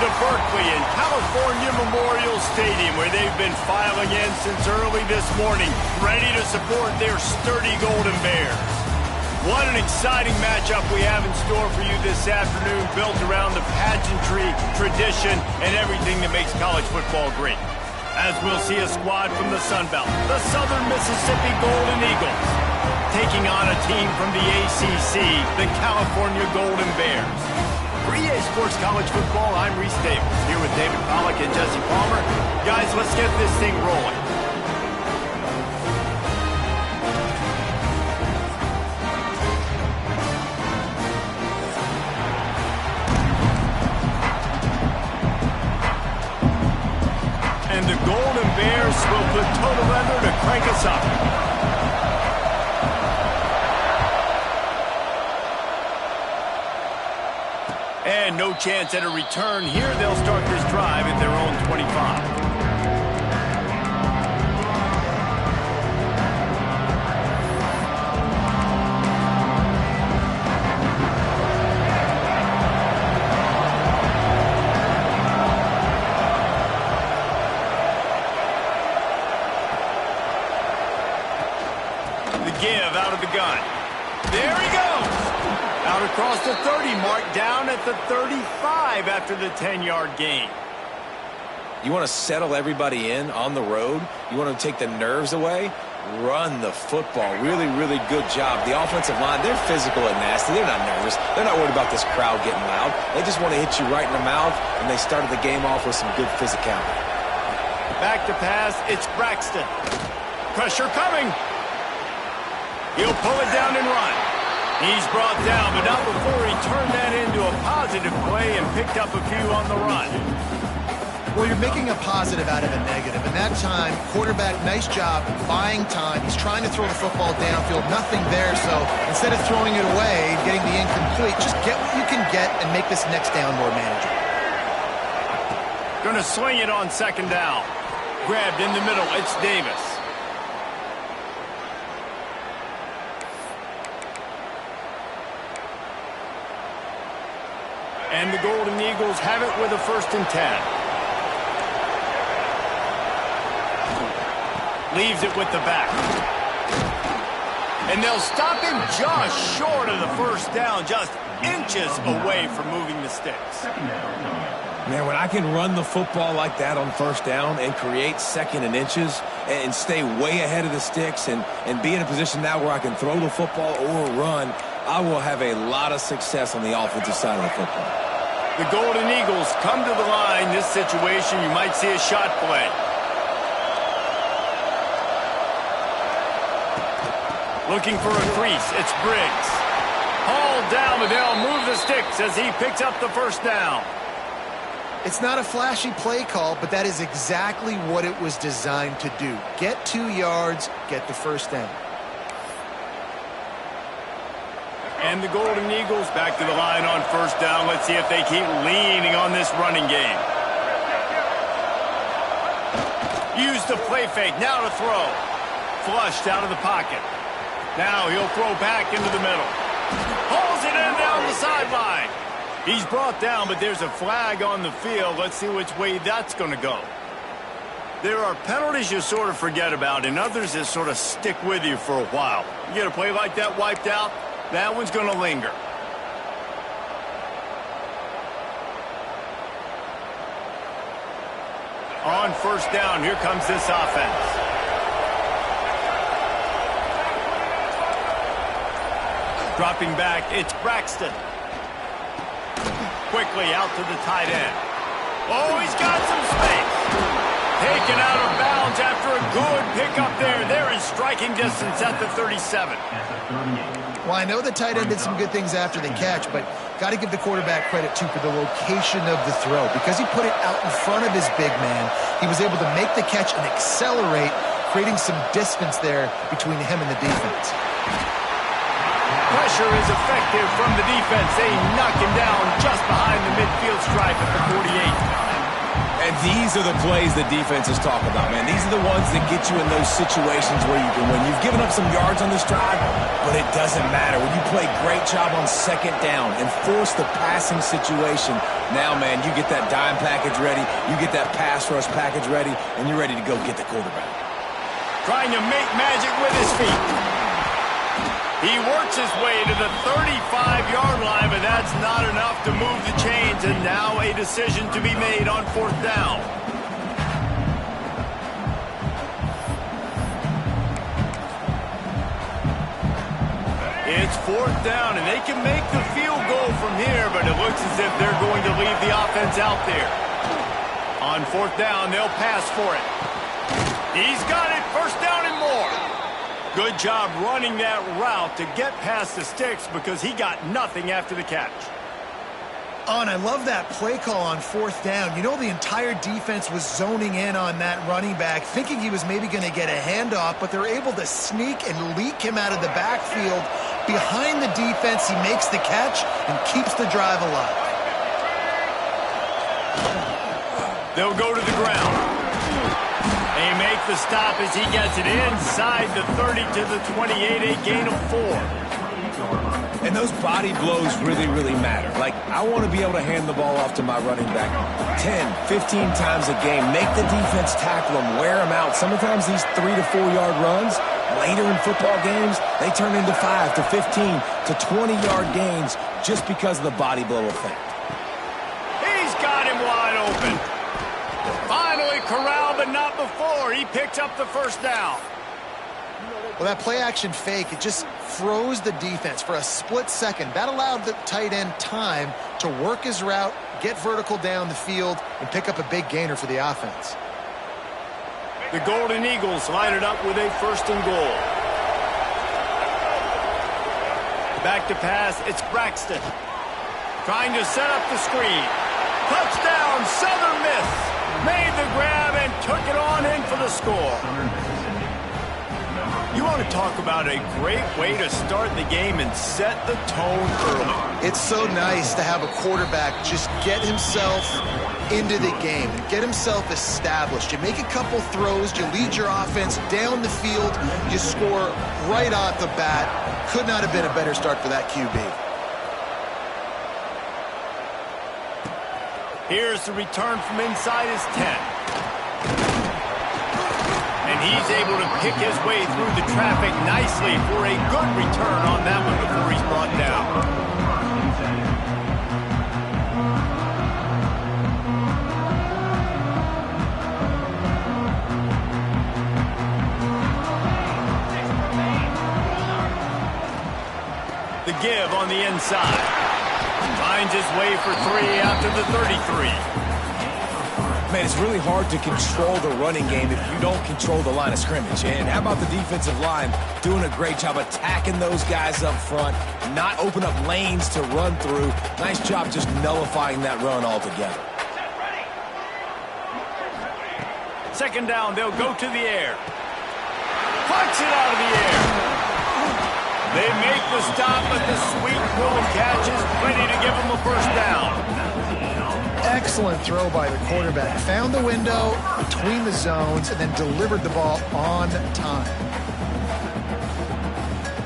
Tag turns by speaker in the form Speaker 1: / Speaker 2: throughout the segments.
Speaker 1: to Berkeley and California Memorial Stadium, where they've been filing in since early this morning, ready to support their sturdy Golden Bears. What an exciting matchup we have in store for you this afternoon, built around the pageantry, tradition, and everything that makes college football great. As we'll see a squad from the Sun Belt, the Southern Mississippi Golden Eagles, taking on a team from the ACC, the California Golden Bears. For EA Sports College Football, I'm Reese Davis, here with David Pollack and Jesse Palmer. Guys, let's get this thing rolling. And the Golden Bears will put total leather to crank us up. And no chance at a return here. They'll start this drive at their own 25. Give out of the gun. There he goes. Out across the 30 mark, down at the 35 after the 10-yard gain.
Speaker 2: You want to settle everybody in on the road? You want to take the nerves away? Run the football. Really, really good job. The offensive line, they're physical and nasty. They're not nervous. They're not worried about this crowd getting loud. They just want to hit you right in the mouth, and they started the game off with some good physicality.
Speaker 1: Back to pass. It's Braxton. Pressure coming. He'll pull it down and run. He's brought down, but not before he turned that into a positive play and picked up a few on the run.
Speaker 3: Well, you're making a positive out of a negative. And that time, quarterback, nice job buying time. He's trying to throw the football downfield. Nothing there, so instead of throwing it away, getting the incomplete, just get what you can get and make this next down more manageable.
Speaker 1: Going to swing it on second down. Grabbed in the middle. It's Davis. And the Golden Eagles have it with a 1st and 10. Leaves it with the back. And they'll stop him just short of the 1st down, just inches away from moving the sticks.
Speaker 2: Man, when I can run the football like that on 1st down and create 2nd and inches and stay way ahead of the sticks and be in a position now where I can throw the football or run, I will have a lot of success on the offensive side of the football.
Speaker 1: The Golden Eagles come to the line. This situation, you might see a shot play. Looking for a crease. It's Briggs. Hauled down, but they'll move the sticks as he picks up the 1st down.
Speaker 3: It's not a flashy play call, but that is exactly what it was designed to do. Get 2 yards, get the 1st down.
Speaker 1: And the Golden Eagles back to the line on 1st down. Let's see if they keep leaning on this running game. Use the play fake. Now to throw. Flushed out of the pocket. Now he'll throw back into the middle. Pulls it in down the sideline. He's brought down, but there's a flag on the field. Let's see which way that's going to go. There are penalties you sort of forget about, and others that sort of stick with you for a while. You get a play like that wiped out, that one's going to linger. On 1st down, here comes this offense. Dropping back, it's Braxton. Quickly out to the tight end. Oh, he's got some space. Taken out of bounds after a good pickup there. They're in striking distance at the 37.
Speaker 3: Well, I know the tight end did some good things after the catch, but got to give the quarterback credit, too, for the location of the throw. Because he put it out in front of his big man, he was able to make the catch and accelerate, creating some distance there between him and the defense.
Speaker 1: Pressure is effective from the defense. They knock him down just behind the midfield stripe at the 48.
Speaker 2: And these are the plays the defenses talk about, man. These are the ones that get you in those situations where you can win. You've given up some yards on this drive, but it doesn't matter. When you play great job on second down and force the passing situation, now, man, you get that dime package ready, you get that pass rush package ready, and you're ready to go get the quarterback.
Speaker 1: Trying to make magic with his feet. He works his way to the 35-yard line, but that's not enough to move the chains, and now a decision to be made on fourth down. It's fourth down, and they can make the field goal from here, but it looks as if they're going to leave the offense out there. On fourth down, they'll pass for it. He's got it, first down and more. Good job running that route to get past the sticks because he got nothing after the catch.
Speaker 3: Oh, and I love that play call on fourth down. You know, the entire defense was zoning in on that running back, thinking he was maybe going to get a handoff, but they're able to sneak and leak him out of the backfield. Behind the defense, he makes the catch and keeps the drive alive.
Speaker 1: They'll go to the ground. They make the stop as he gets it inside the 30 to the 28, a gain of 4.
Speaker 2: And those body blows really, really matter. Like, I want to be able to hand the ball off to my running back 10, 15 times a game. Make the defense tackle him, wear him out. Sometimes these 3 to 4 yard runs, later in football games, they turn into 5 to 15 to 20-yard gains just because of the body blow effect.
Speaker 1: He's got him wide open. Finally corralled, but not before. He picks up the first down.
Speaker 3: Well, that play-action fake, it just froze the defense for a split second. That allowed the tight end time to work his route, get vertical down the field, and pick up a big gainer for the offense.
Speaker 1: The Golden Eagles line it up with a first and goal. Back to pass, it's Braxton. Trying to set up the screen. Touchdown, Southern Miss. Made the grab and took it on in for the score. You want to talk about a great way to start the game and set the tone early.
Speaker 3: It's so nice to have a quarterback just get himself into the game and get himself established. You make a couple throws, you lead your offense down the field, you score right off the bat. Could not have been a better start for that QB.
Speaker 1: Here's the return from inside his 10. And he's able to pick his way through the traffic nicely for a good return on that one before he's brought down. The give on the inside. Finds his way for 3 after the 33.
Speaker 2: Man, it's really hard to control the running game if you don't control the line of scrimmage. And how about the defensive line doing a great job attacking those guys up front, not open up lanes to run through. Nice job just nullifying that run altogether.
Speaker 1: Second down, they'll go to the air. Punch it out of the air. They make the stop, but the sweet throw catch is ready to give them a first down.
Speaker 3: Excellent throw by the quarterback. Found the window between the zones and then delivered the ball on time.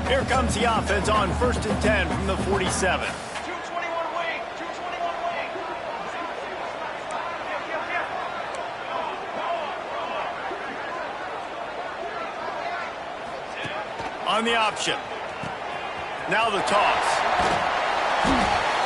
Speaker 1: Here comes the offense on 1st and 10 from the 47.
Speaker 4: 221 wing, 221 wing.
Speaker 1: On the option. Now the toss.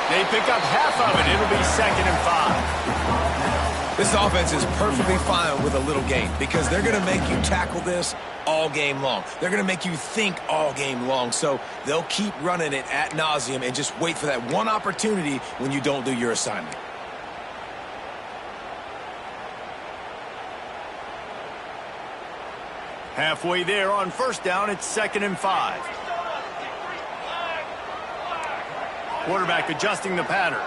Speaker 1: They pick up half of it. It'll be 2nd and 5.
Speaker 2: This offense is perfectly fine with a little gain because they're going to make you tackle this all game long. They're going to make you think all game long. So they'll keep running it ad nauseum and just wait for that one opportunity when you don't do your assignment.
Speaker 1: Halfway there on 1st down, it's 2nd and 5. Quarterback adjusting the pattern.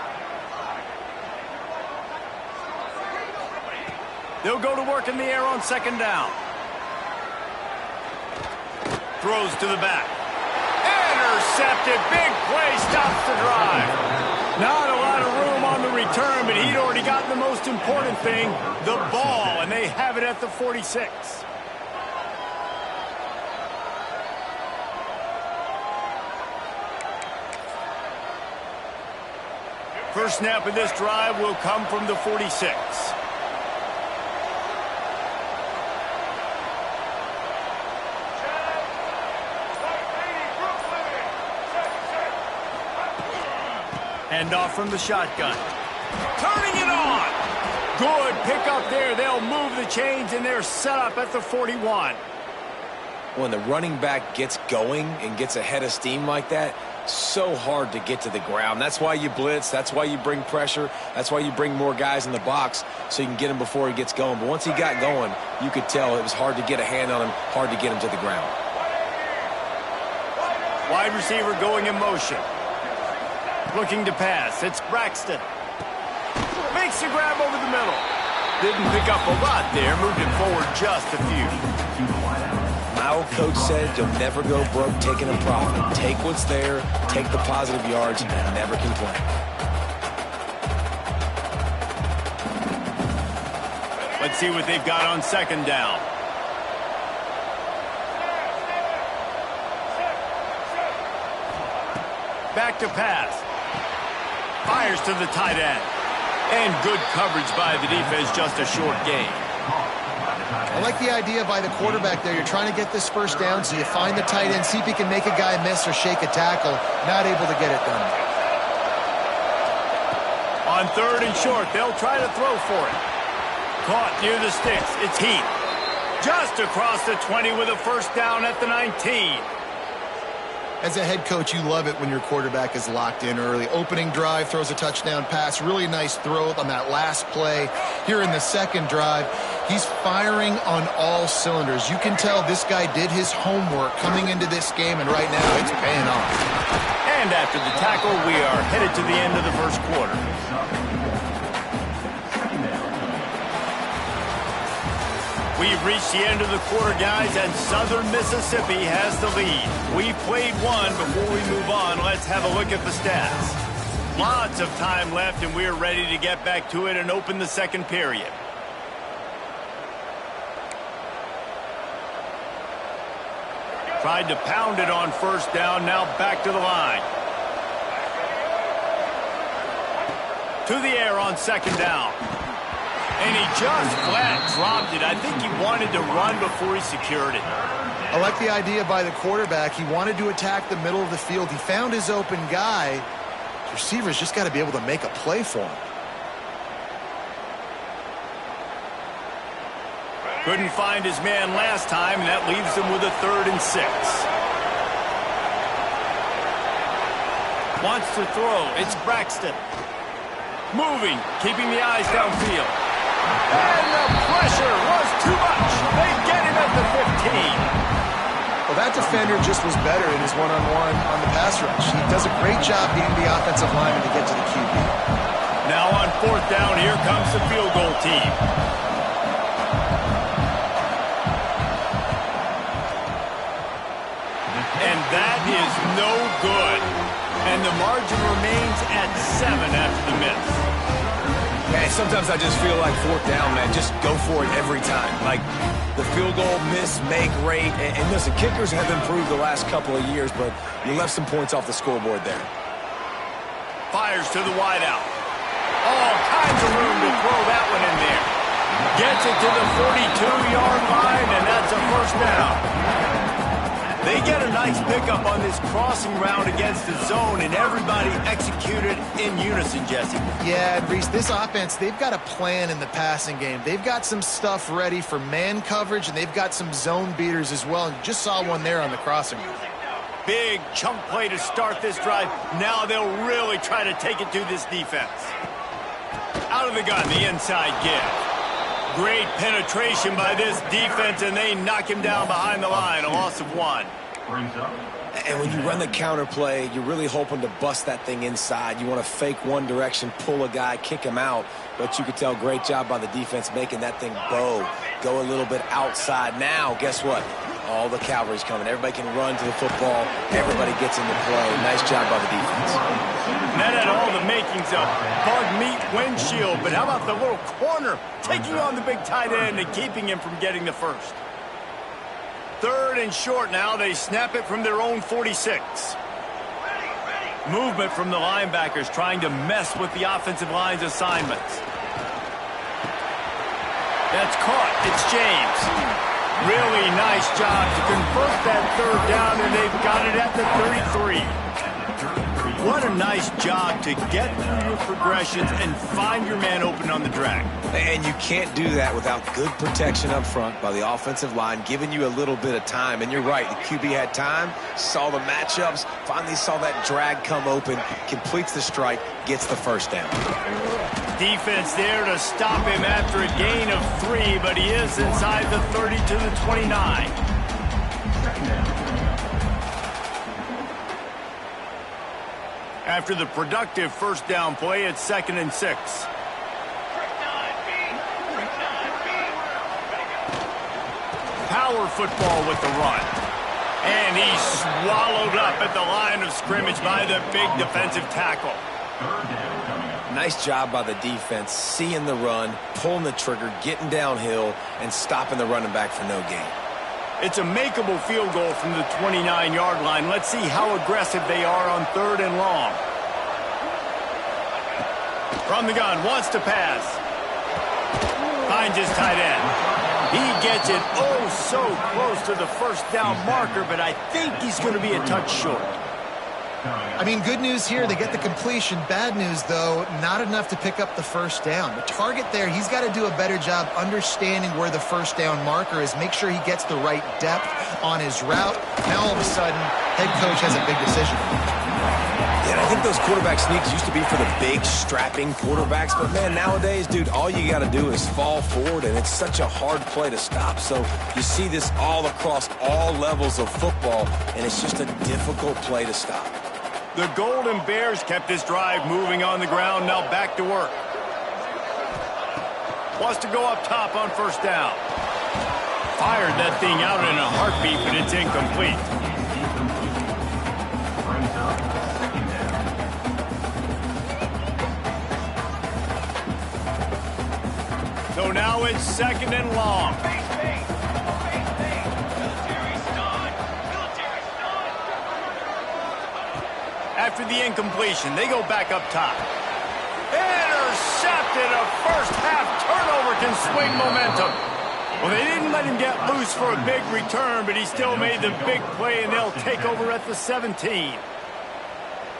Speaker 1: They'll go to work in the air on 2nd down. Throws to the back. Intercepted. Big play. Stops the drive. Not a lot of room on the return, but he'd already gotten the most most important thing, the ball, and they have it at the 46. First snap of this drive will come from the 46. Hand off from the shotgun. Turning it on. Good pickup there. They'll move the chains, and they're set up at the 41.
Speaker 2: When the running back gets going and gets ahead of steam like that, so hard to get to the ground. That's why you blitz. That's why you bring pressure. That's why you bring more guys in the box so you can get him before he gets going. But once he got going, you could tell it was hard to get a hand on him, hard to get him to the ground.
Speaker 1: Wide receiver going in motion. Looking to pass. It's Braxton. Makes a grab over the middle. Didn't pick up a lot there. Moved it forward just a few.
Speaker 2: My old coach said you'll never go broke taking a profit. Take what's there, take the positive yards, and never complain.
Speaker 1: Let's see what they've got on second down. Back to pass. Fires to the tight end. And good coverage by the defense, just a short gain.
Speaker 3: I like the idea by the quarterback there. You're trying to get this first down, so you find the tight end, see if he can make a guy miss or shake a tackle. Not able to get it done.
Speaker 1: On third and short, they'll try to throw for it. Caught near the sticks. It's Heath. Just across the 20 with a first down at the 19.
Speaker 3: As a head coach, you love it when your quarterback is locked in early. Opening drive, throws a touchdown pass. Really nice throw on that last play. Here in the second drive, he's firing on all cylinders. You can tell this guy did his homework coming into this game, and right now it's paying off.
Speaker 1: And after the tackle, we are headed to the end of the first quarter. We've reached the end of the quarter, guys, and Southern Mississippi has the lead. We've played one. Before we move on, let's have a look at the stats. Lots of time left, and we're ready to get back to it and open the second period. Tried to pound it on first down, now back to the line. To the air on second down. And he just flat dropped it. I think he wanted to run before he secured it.
Speaker 3: I like the idea by the quarterback. He wanted to attack the middle of the field. He found his open guy. The receiver's just got to be able to make a play for him.
Speaker 1: Couldn't find his man last time, and that leaves him with a 3rd and 6. Wants to throw. It's Braxton. Moving, keeping the eyes downfield. And the pressure was too much. They get him at the 15.
Speaker 3: Well, that defender just was better in his one-on-one on the pass rush. He does a great job being the offensive lineman to get to the QB.
Speaker 1: Now on fourth down, here comes the field goal team. And that is no good. And the margin remains at 7 after the miss.
Speaker 2: Hey, sometimes I just feel like fourth down, man. Just go for it every time. Like the field goal, miss, make, rate. And listen, kickers have improved the last couple of years, but you left some points off the scoreboard there.
Speaker 1: Fires to the wideout. All kinds of room to throw that one in there. Gets it to the 42-yard line, and that's a first down. They get a nice pickup on this crossing route against the zone, and everybody executed in unison, Jesse.
Speaker 3: Yeah, and Reese, this offense, they've got a plan in the passing game. They've got some stuff ready for man coverage, and they've got some zone beaters as well. And just saw one there on the crossing route.
Speaker 1: Big chunk play to start this drive. Now they'll really try to take it to this defense. Out of the gun, the inside give. Great penetration by this defense, and they knock him down behind the line. A loss of 1.
Speaker 2: And when you run the counter play, you're really hoping to bust that thing inside. You want to fake one direction, pull a guy, kick him out. But you could tell, great job by the defense making that thing bow. Go a little bit outside. Now, guess what? All the cavalry's coming. Everybody can run to the football. Everybody gets into play. Nice job by the defense.
Speaker 1: And that had all the makings of bug meat windshield, but how about the little corner taking on the big tight end and keeping him from getting the first? 3rd and short now. They snap it from their own 46. Movement from the linebackers trying to mess with the offensive line's assignments. That's caught. It's James. Really nice job to convert that 3rd down, and they've got it at the 33. What a nice job to get through your progressions and find your man open on the drag.
Speaker 2: And you can't do that without good protection up front by the offensive line, giving you a little bit of time. And you're right, the QB had time, saw the matchups, finally saw that drag come open, completes the strike, gets the first down.
Speaker 1: Defense there to stop him after a gain of 3, but he is inside the 30 to the 29. After the productive first down play, it's 2nd and 6. Power football with the run. And he's swallowed up at the line of scrimmage by the big defensive tackle.
Speaker 2: Nice job by the defense, seeing the run, pulling the trigger, getting downhill, and stopping the running back for no gain.
Speaker 1: It's a makeable field goal from the 29-yard line. Let's see how aggressive they are on 3rd and long. From the gun, wants to pass. Finds his tight end. He gets it oh so close to the first down marker, but I think he's going to be a touch short.
Speaker 3: I mean, good news here, they get the completion. Bad news, though, not enough to pick up the first down. The target there, he's got to do a better job understanding where the first down marker is, make sure he gets the right depth on his route. Now, all of a sudden, head coach has a big decision.
Speaker 2: Yeah, I think those quarterback sneaks used to be for the big, strapping quarterbacks, but, man, nowadays, dude, all you got to do is fall forward, and it's such a hard play to stop. So you see this all across all levels of football, and it's just a difficult play to stop.
Speaker 1: The Golden Bears kept this drive moving on the ground. Now back to work. Wants to go up top on first down. Fired that thing out in a heartbeat, but it's incomplete. So now it's 2nd and long. After the incompletion, they go back up top. Intercepted. A first-half turnover can swing momentum. Well, they didn't let him get loose for a big return, but he still made the big play, and they'll take over at the 17.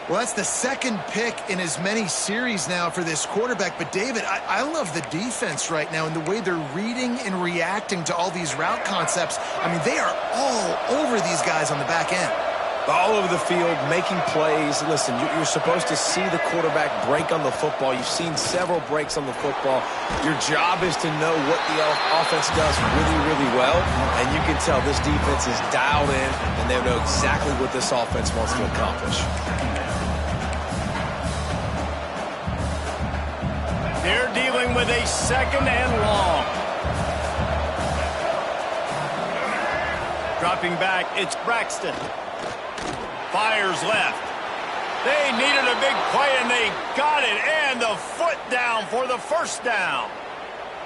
Speaker 3: Well, that's the 2nd pick in as many series now for this quarterback. But, David, I love the defense right now and the way they're reading and reacting to all these route concepts. I mean, they are all over these guys on the back end.
Speaker 2: All over the field, making plays. Listen, you're supposed to see the quarterback break on the football. You've seen several breaks on the football. Your job is to know what the offense does really, really well. And you can tell this defense is dialed in, and they know exactly what this offense wants to accomplish.
Speaker 1: They're dealing with a 2nd and long. Dropping back, it's Braxton. Fires left. They needed a big play, and they got it. And the foot down for the first down.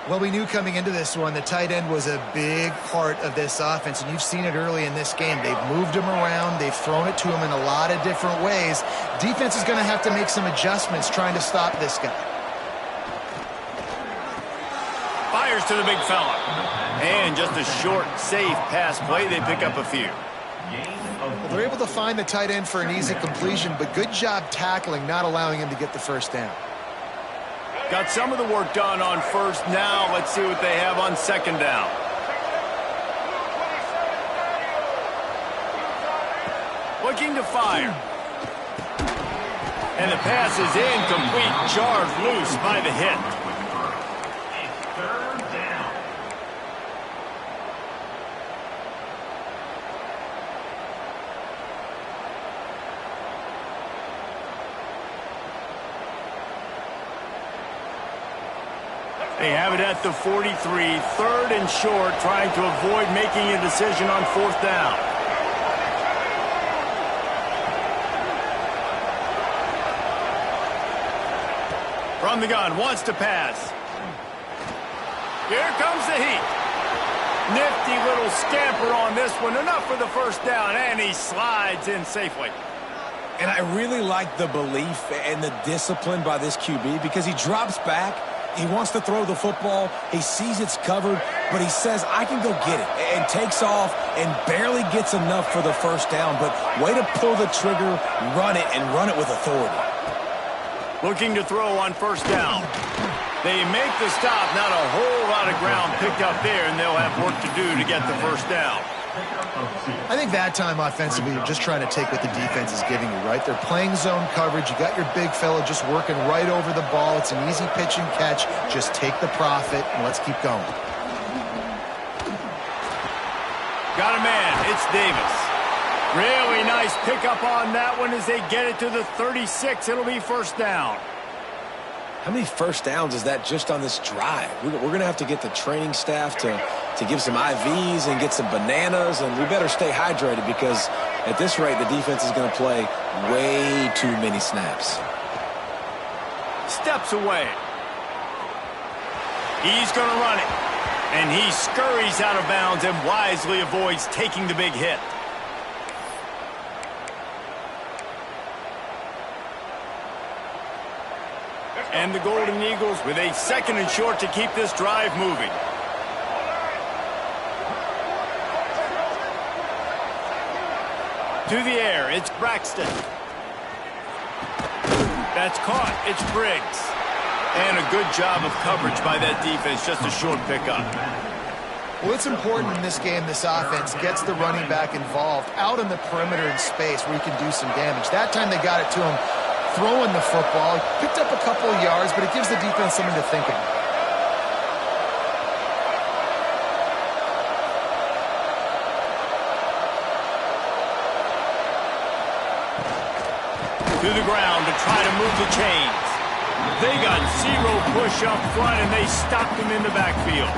Speaker 3: Well, we knew coming into this one the tight end was a big part of this offense, and you've seen it early in this game. They've moved him around. They've thrown it to him in a lot of different ways. Defense is going to have to make some adjustments trying to stop this guy.
Speaker 1: Fires to the big fella. And just a short, safe pass play. They pick up a few.
Speaker 3: Well, they're able to find the tight end for an easy completion, but good job tackling, not allowing him to get the first down.
Speaker 1: Got some of the work done on first. Now let's see what they have on 2nd down. Looking to fire. And the pass is incomplete. Jarred loose by the hit. They have it at the 43, 3rd and short, trying to avoid making a decision on 4th down. From the gun, wants to pass. Here comes the heat. Nifty little scamper on this one. Enough for the 1st down, and he slides in safely.
Speaker 2: And I really like the belief and the discipline by this QB because he drops back. He wants to throw the football. He sees it's covered, but he says, I can go get it, and takes off and barely gets enough for the 1st down. But way to pull the trigger, run it, and run it with authority.
Speaker 1: Looking to throw on 1st down. They make the stop. Not a whole lot of ground picked up there, and they'll have work to do to get the 1st down.
Speaker 3: I think that time offensively, you're just trying to take what the defense is giving you, right? They're playing zone coverage. You got your big fella just working right over the ball. It's an easy pitch and catch. Just take the profit, and let's keep going.
Speaker 1: Got a man. It's Davis. Really nice pickup on that one as they get it to the 36. It'll be 1st down.
Speaker 2: How many 1st downs is that just on this drive? We're going to have to get the training staff to give some IVs and get some bananas, and we better stay hydrated because at this rate, the defense is going to play way too many snaps.
Speaker 1: Steps away. He's going to run it, and he scurries out of bounds and wisely avoids taking the big hit. And the Golden Eagles with a 2nd and short to keep this drive moving. To the air, it's Braxton. That's caught. It's Briggs. And a good job of coverage by that defense. Just a short pickup.
Speaker 3: Well, it's important in this game, this offense gets the running back involved out on the perimeter in space where he can do some damage. That time they got it to him throwing the football. Picked up a couple of yards, but it gives the defense something to think about.
Speaker 1: To the ground to try to move the chains. They got 0 push up front, and they stopped him in the backfield.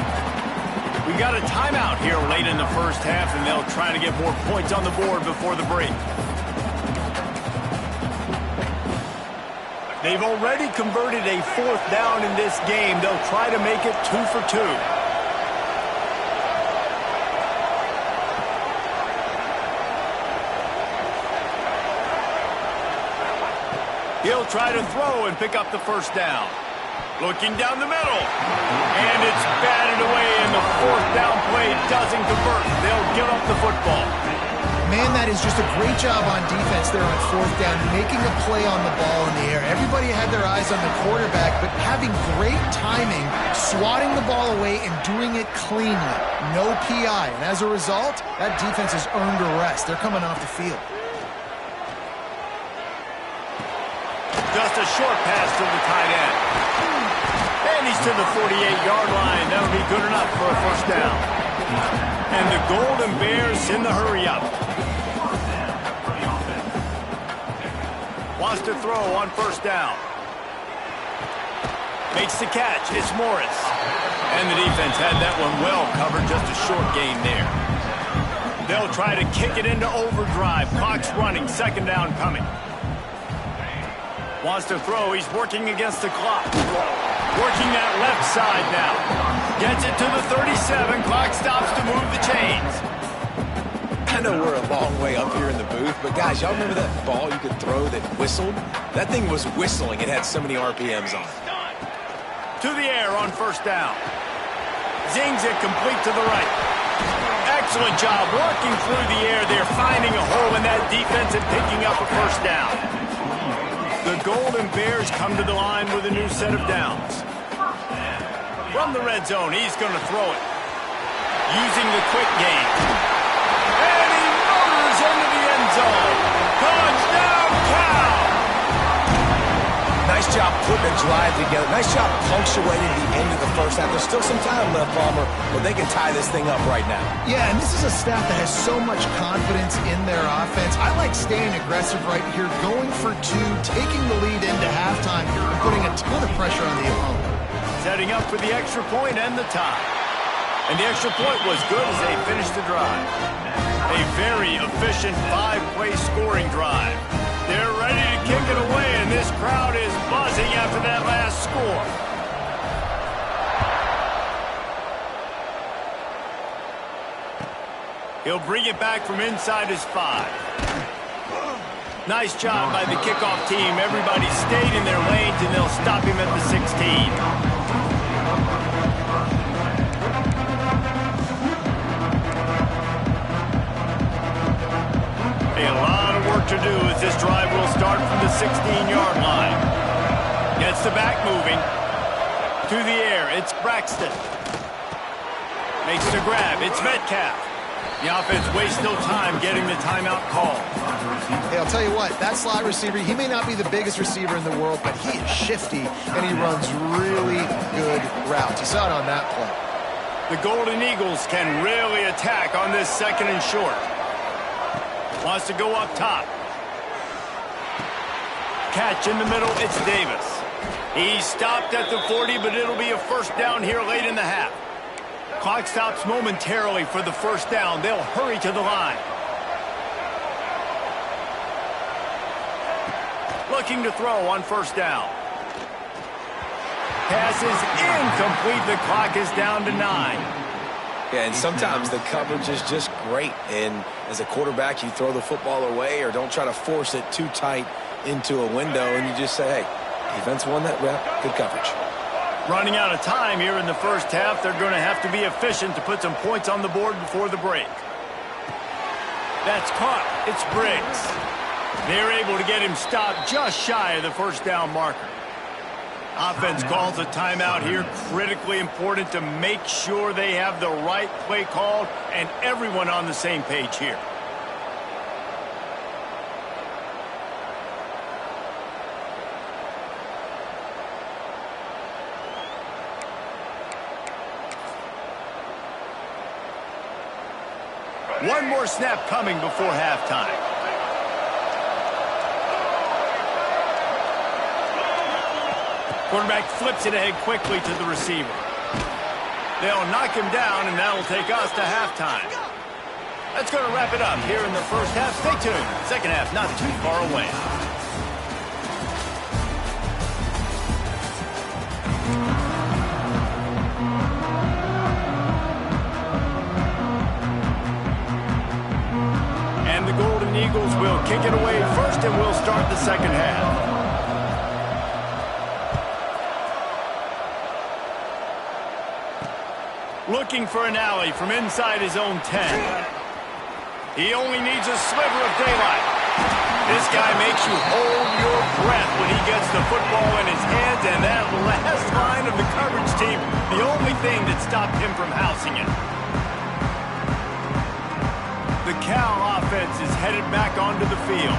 Speaker 1: We got a timeout here late in the 1st half, and they'll try to get more points on the board before the break. They've already converted a 4th down in this game. They'll try to make it 2 for 2. He'll try to throw and pick up the 1st down. Looking down the middle. And it's batted away, and the 4th down play doesn't convert. They'll give up the football.
Speaker 3: Man, that is just a great job on defense there on 4th down, making a play on the ball in the air. Everybody had their eyes on the quarterback, but having great timing, swatting the ball away, and doing it cleanly. No PI. And as a result, that defense has earned a rest. They're coming off the field.
Speaker 1: Just a short pass to the tight end. And he's to the 48-yard line. That'll be good enough for a 1st down. And the Golden Bears in the hurry-up. Wants to throw on 1st down. Makes the catch. It's Morris. And the defense had that one well covered. Just a short gain there. They'll try to kick it into overdrive. Clock's running. 2nd down coming. Wants to throw. He's working against the clock. Working that left side now. Gets it to the 37. Clock stops to move the chains.
Speaker 2: I know we're a long way up here in the booth, but guys, y'all remember that ball you could throw that whistled? That thing was whistling. It had so many RPMs on it.
Speaker 1: To the air on 1st down. Zings it complete to the right. Excellent job working through the air. They're finding a hole in that defense and picking up a 1st down. The Golden Bears come to the line with a new set of downs. From the red zone, he's going to throw it. Using the quick game. And he motors into the end zone. Touchdown, Cal!
Speaker 2: Nice job putting a drive together. Nice job punctuating the end of the 1st half. There's still some time left, Palmer, but they can tie this thing up right now.
Speaker 3: Yeah, and this is a staff that has so much confidence in their offense. I like staying aggressive right here, going for 2, taking the lead into halftime here, and putting a ton of pressure on the opponent.
Speaker 1: setting up for the extra point and the tie. And the extra point was good as they finished the drive. A very efficient 5-play scoring drive. They're ready to kick it away, and this crowd is buzzing after that last score. He'll bring it back from inside his 5. Nice job by the kickoff team. Everybody stayed in their lanes, and they'll stop him at the 16. A lot of work to do as this drive will start from the 16-yard line. Gets the back moving. To the air, it's Braxton. Makes the grab, it's Metcalf. The offense wastes no time getting the timeout call.
Speaker 3: Hey, I'll tell you what, that slot receiver, he may not be the biggest receiver in the world, but he is shifty, and he runs really good routes. You saw it on that play.
Speaker 1: The Golden Eagles can really attack on this 2nd and short. Wants to go up top. Catch in the middle, it's Davis. He stopped at the 40, but it'll be a first down here late in the half. Clock stops momentarily for the first down. They'll hurry to the line. Looking to throw on first down. Pass is incomplete. The clock is down to 9.
Speaker 2: Yeah, and sometimes the coverage is just great. And as a quarterback, you throw the football away or don't try to force it too tight into a window, and you just say, hey, defense won that rep. Good coverage.
Speaker 1: Running out of time here in the first half. They're going to have to be efficient to put some points on the board before the break. That's caught. It's Briggs. They're able to get him stopped just shy of the first down marker. Offense calls a timeout here. Critically important to make sure they have the right play called and everyone on the same page here. One more snap coming before halftime. Quarterback flips it ahead quickly to the receiver. They'll knock him down, and that'll take us to halftime. That's going to wrap it up here in the first half. Stay tuned. Second half not too far away. The Golden Eagles will kick it away first, and we'll start the second half. Looking for an alley from inside his own 10. He only needs a sliver of daylight. This guy makes you hold your breath when he gets the football in his hands, and that last line of the coverage team, the only thing that stopped him from housing it. The Cal offense is headed back onto the field.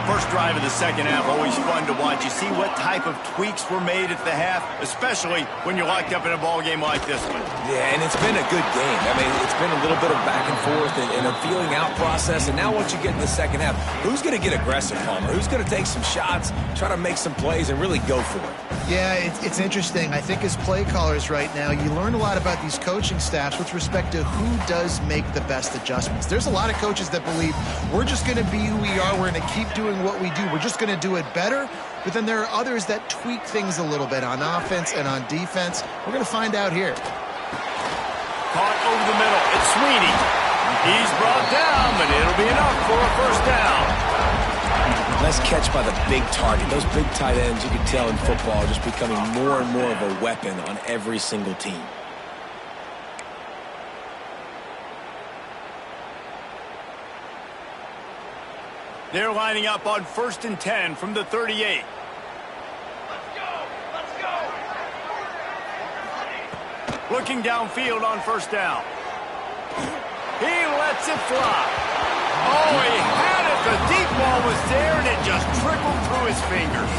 Speaker 1: First drive of the second half, always fun to watch. You see what type of tweaks were made at the half, especially when you're locked up in a ball game like this one.
Speaker 2: Yeah, and it's been a good game. I mean, it's been a little bit of back and forth and a feeling out process. And now once you get in the second half, who's going to get aggressive, Palmer? Who's going to take some shots, try to make some plays, and really go for it?
Speaker 3: Yeah, it's interesting. I think as play callers right now, you learn a lot about these coaching staffs with respect to who does make the best adjustments. There's a lot of coaches that believe we're just going to be who we are. We're going to keep doing what we do. We're just going to do it better. But then there are others that tweak things a little bit on offense and on defense. We're going to find out here.
Speaker 1: Caught over the middle. It's Sweeney. He's brought down, but it'll be enough for a first down.
Speaker 2: Nice catch by the big target. Those big tight ends, you can tell in football, are just becoming more and more of a weapon on every single team.
Speaker 1: They're lining up on 1st and 10 from the 38.
Speaker 4: Let's go! Let's go!
Speaker 1: Looking downfield on first down. He lets it fly. Oh, he had it. The deep ball was there, and it just trickled through his fingers.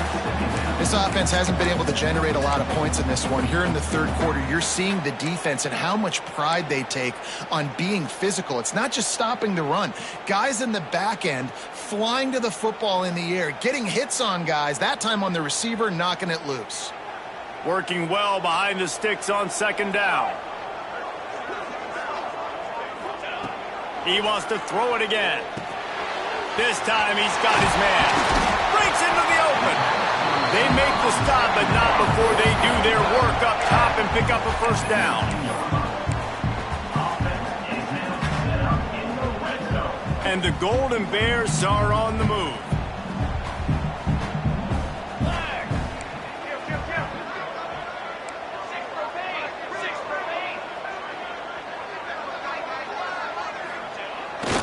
Speaker 3: This offense hasn't been able to generate a lot of points in this one. Here in the third quarter, you're seeing the defense and how much pride they take on being physical. It's not just stopping the run. Guys in the back end flying to the football in the air, getting hits on guys, that time on the receiver, knocking it loose.
Speaker 1: Working well behind the sticks on second down. He wants to throw it again. This time he's got his man. Breaks into the open. They make the stop, but not before they do their work up top and pick up a first down. And the Golden Bears are on the move.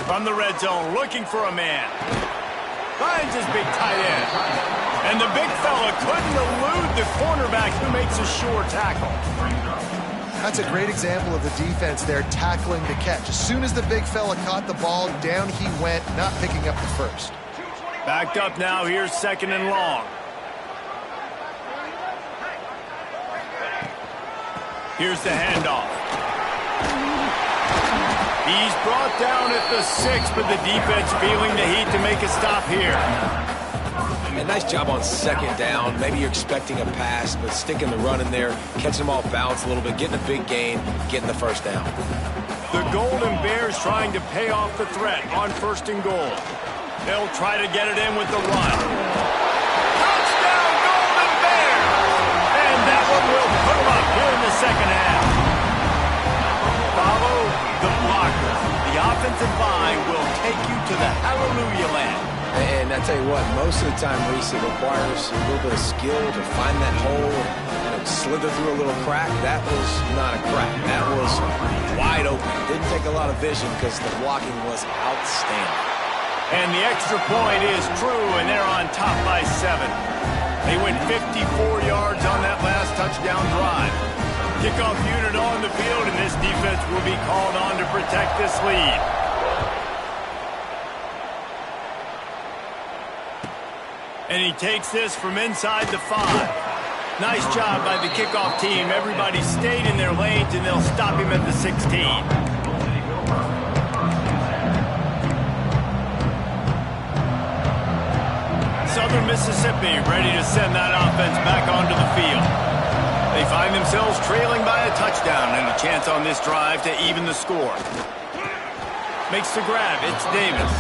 Speaker 1: From the red zone, looking for a man. Finds his big tight end. And the big fella couldn't elude the cornerback who makes a sure tackle.
Speaker 3: That's a great example of the defense there tackling the catch. As soon as the big fella caught the ball, down he went, not picking up the first.
Speaker 1: Backed up now, here's second and long. Here's the handoff. He's brought down at the 6, but the defense feeling the heat to make a stop here.
Speaker 2: A nice job on second down. Maybe you're expecting a pass, but sticking the run in there, catching them off balance a little bit, getting a big gain, getting the first down.
Speaker 1: The Golden Bears trying to pay off the threat on first and goal. They'll try to get it in with the run. Touchdown, Golden Bears! And that one will put them up here in the second half. Follow the blocker. The offensive line will take you to the hallelujah land.
Speaker 2: And I tell you what, most of the time, Reese, it requires a little bit of skill to find that hole and slither through a little crack. That was not a crack. That was wide open. Didn't take a lot of vision because the blocking was outstanding.
Speaker 1: And the extra point is true, and they're on top by 7. They went 54 yards on that last touchdown drive. Kickoff unit on the field, and this defense will be called on to protect this lead. And he takes this from inside the 5. Nice job by the kickoff team. Everybody stayed in their lanes, and they'll stop him at the 16. Southern Mississippi ready to send that offense back onto the field. They find themselves trailing by a touchdown and a chance on this drive to even the score. Makes the grab. It's Davis.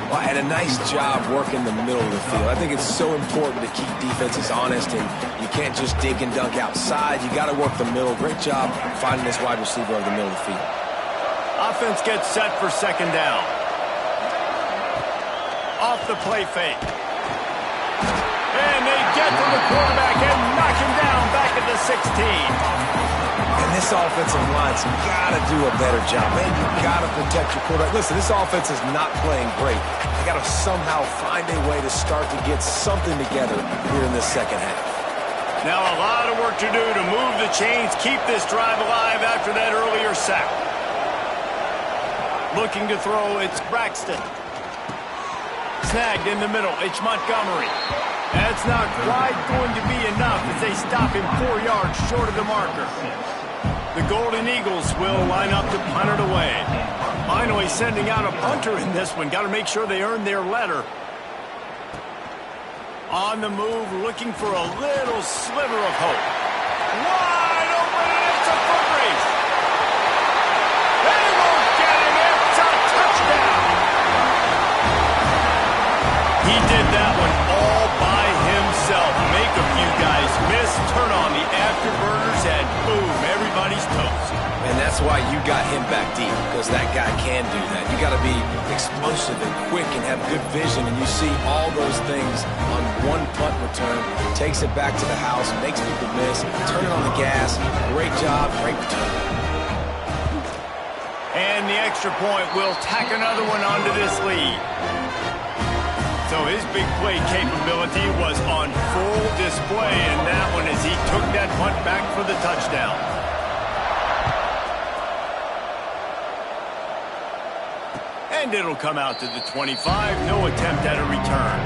Speaker 2: Well, and a nice job working the middle of the field. I think it's so important to keep defenses honest, and you can't just dig and dunk outside. You got to work the middle. Great job finding this wide receiver over the middle of the field.
Speaker 1: Offense gets set for second down. Off the play fake. And they get to the quarterback and knock him down back at the 16.
Speaker 2: And this offensive line's got to do a better job. Man, you got to protect your quarterback. Listen, this offense is not playing great. They got to somehow find a way to start to get something together here in this second half.
Speaker 1: Now a lot of work to do to move the chains, keep this drive alive after that earlier sack. Looking to throw, it's Braxton. Snagged in the middle, it's Montgomery. That's not quite going to be enough as they stop him 4 yards short of the marker. The Golden Eagles will line up to punt it away. Finally sending out a punter in this one. Got to make sure they earn their letter. On the move, looking for a little sliver of hope. Wide open, and it's a foot race. They won't get him. It's a touchdown. He did that one all by himself. Make a few guys miss, turn on the afterburners, and boom, everybody's toast.
Speaker 2: And that's why you got him back deep, because that guy can do that. You got to be explosive and quick and have good vision, and you see all those things on one punt return. Takes it back to the house, makes people miss, turn it on the gas. Great job, great return.
Speaker 1: And the extra point will tack another one onto this lead. So his big play capability was on full display in that one as he took that punt back for the touchdown. And it'll come out to the 25. No attempt at a return.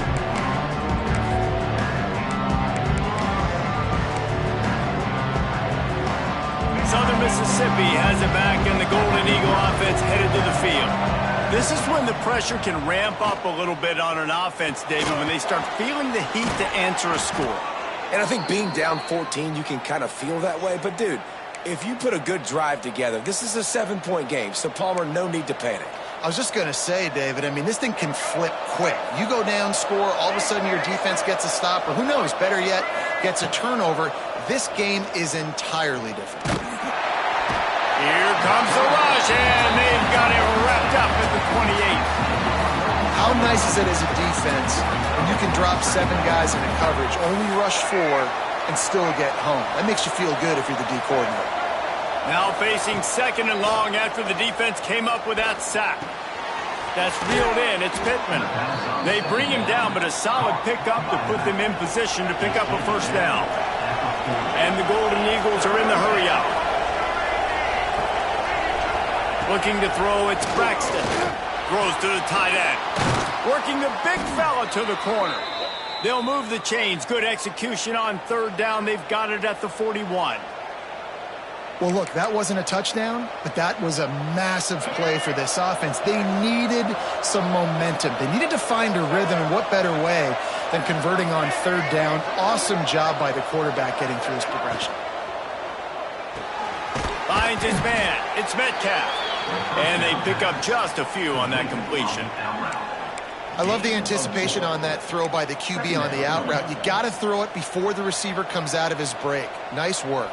Speaker 1: Southern Mississippi has it back, and the Golden Eagle offense headed to the field. This is when the pressure can ramp up a little bit on an offense, David, when they start feeling the heat to answer a score.
Speaker 2: And I think being down 14, you can kind of feel that way. But, dude, if you put a good drive together, this is a 7-point game. So, Palmer, no need to panic.
Speaker 3: I was just going to say, David, I mean, this thing can flip quick. You go down, score, all of a sudden your defense gets a stop, or who knows, better yet, gets a turnover. This game is entirely different.
Speaker 1: Here comes the rush, and they've got it wrapped up at the 28.
Speaker 3: How nice is it as a defense when you can drop 7 guys into coverage, only rush 4, and still get home? That makes you feel good if you're the D coordinator.
Speaker 1: Now facing 2nd and long after the defense came up with that sack. That's reeled in. It's Pittman. They bring him down, but a solid pickup to put them in position to pick up a first down. And the Golden Eagles are in the hurry up. Looking to throw, it's Braxton. Throws to the tight end. Working the big fella to the corner. They'll move the chains. Good execution on 3rd down. They've got it at the 41.
Speaker 3: Well, look, that wasn't a touchdown, but that was a massive play for this offense. They needed some momentum. They needed to find a rhythm, and what better way than converting on 3rd down. Awesome job by the quarterback getting through his progression.
Speaker 1: Finds his man. It's Metcalf. And they pick up just a few on that completion.
Speaker 3: I love the anticipation on that throw by the QB on the out route. You got to throw it before the receiver comes out of his break. Nice work.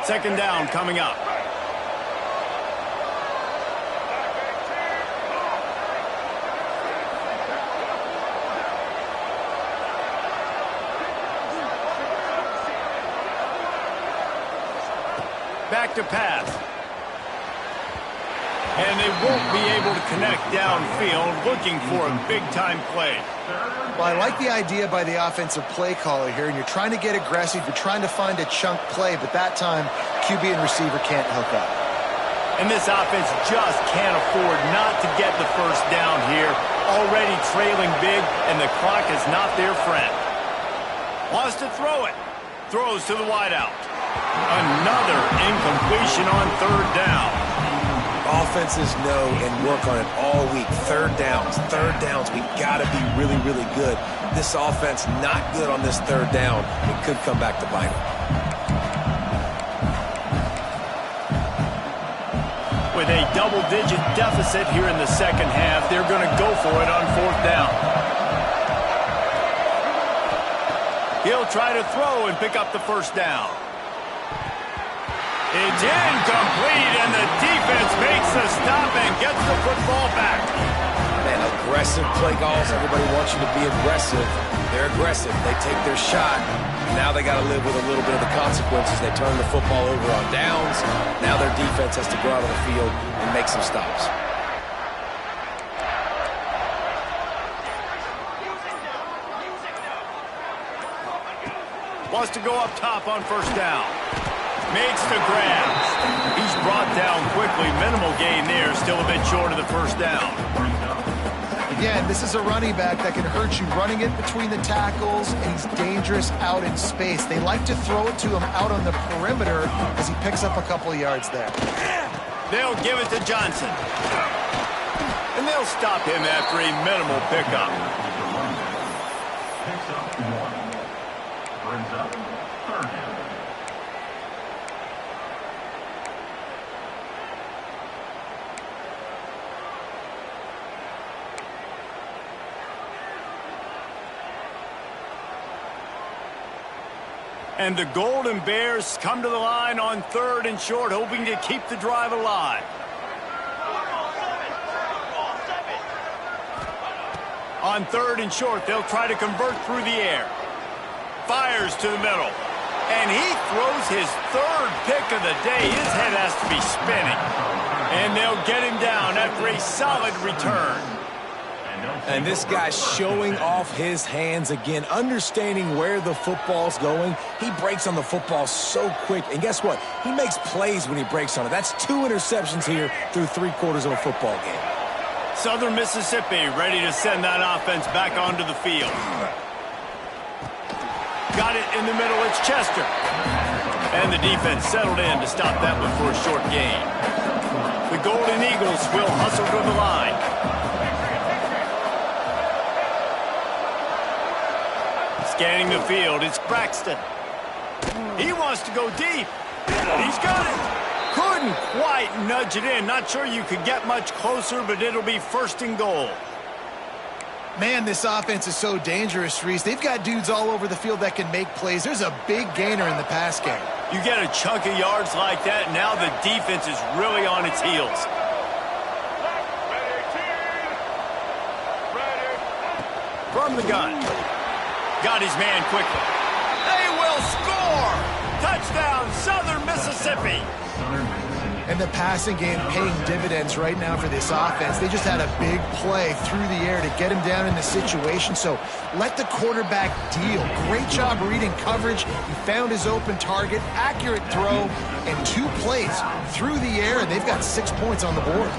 Speaker 1: 2nd down coming up. Back to pass. And they won't be able to connect downfield, looking for a big-time play.
Speaker 3: Well, I like the idea by the offensive play caller here, and you're trying to get aggressive, you're trying to find a chunk play, but that time, QB and receiver can't hook up.
Speaker 1: And this offense just can't afford not to get the first down here. Already trailing big, and the clock is not their friend. Wants to throw it. Throws to the wideout. Another incompletion on 3rd down.
Speaker 2: Offenses know and work on it all week. 3rd downs. We got to be really, really good. This offense not good on this 3rd down. It could come back to bite them.
Speaker 1: With a double-digit deficit here in the 2nd half, they're going to go for it on 4th down. He'll try to throw and pick up the first down. It's incomplete, and the defense makes the stop and gets the football back.
Speaker 2: Man, aggressive play calls. Everybody wants you to be aggressive. They're aggressive. They take their shot. Now they got to live with a little bit of the consequences. They turn the football over on downs. Now their defense has to go out on the field and make some stops.
Speaker 1: Wants to go up top on 1st down. Makes the grab. He's brought down quickly. Minimal gain there. Still a bit short of the first down.
Speaker 3: Again, this is a running back that can hurt you running it between the tackles, and he's dangerous out in space. They like to throw it to him out on the perimeter as he picks up a couple of yards there.
Speaker 1: They'll give it to Johnson. And they'll stop him after a minimal pickup.
Speaker 5: Picks up 1. Brings up 3rd down.
Speaker 1: And the Golden Bears come to the line on 3rd and short, hoping to keep the drive alive. On 3rd and short, they'll try to convert through the air. Fires to the middle. And he throws his 3rd pick of the day. His head has to be spinning. And they'll get him down after a solid return.
Speaker 2: And this guy's showing off his hands again, understanding where the football's going. He breaks on the football so quick. And guess what? He makes plays when he breaks on it. That's 2 interceptions here through 3/4 of a football game.
Speaker 1: Southern Mississippi ready to send that offense back onto the field. Got it in the middle. It's Chester. And the defense settled in to stop that one for a short gain. The Golden Eagles will hustle to the line. Scanning the field, it's Braxton. He wants to go deep. He's got it. Couldn't quite nudge it in. Not sure you could get much closer, but it'll be 1st and goal.
Speaker 3: Man, this offense is so dangerous, Reese. They've got dudes all over the field that can make plays. There's a big gainer in the pass game.
Speaker 1: You get a chunk of yards like that, now the defense is really on its heels. From the gun. Got his man quickly. They will score! Touchdown, Southern Mississippi!
Speaker 3: And the passing game paying dividends right now for this offense. They just had a big play through the air to get him down in the situation. So let the quarterback deal. Great job reading coverage. He found his open target, accurate throw, and 2 plays through the air, and they've got 6 points on the board.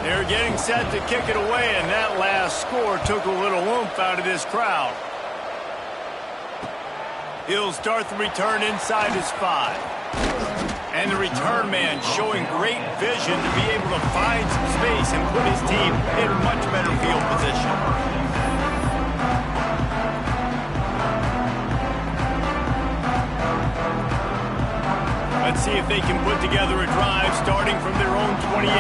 Speaker 1: They're getting set to kick it away, and that last score took a little oomph out of this crowd. He'll start the return inside his 5. And the return man showing great vision to be able to find some space and put his team in much better field position. Let's see if they can put together a drive starting from their own 28.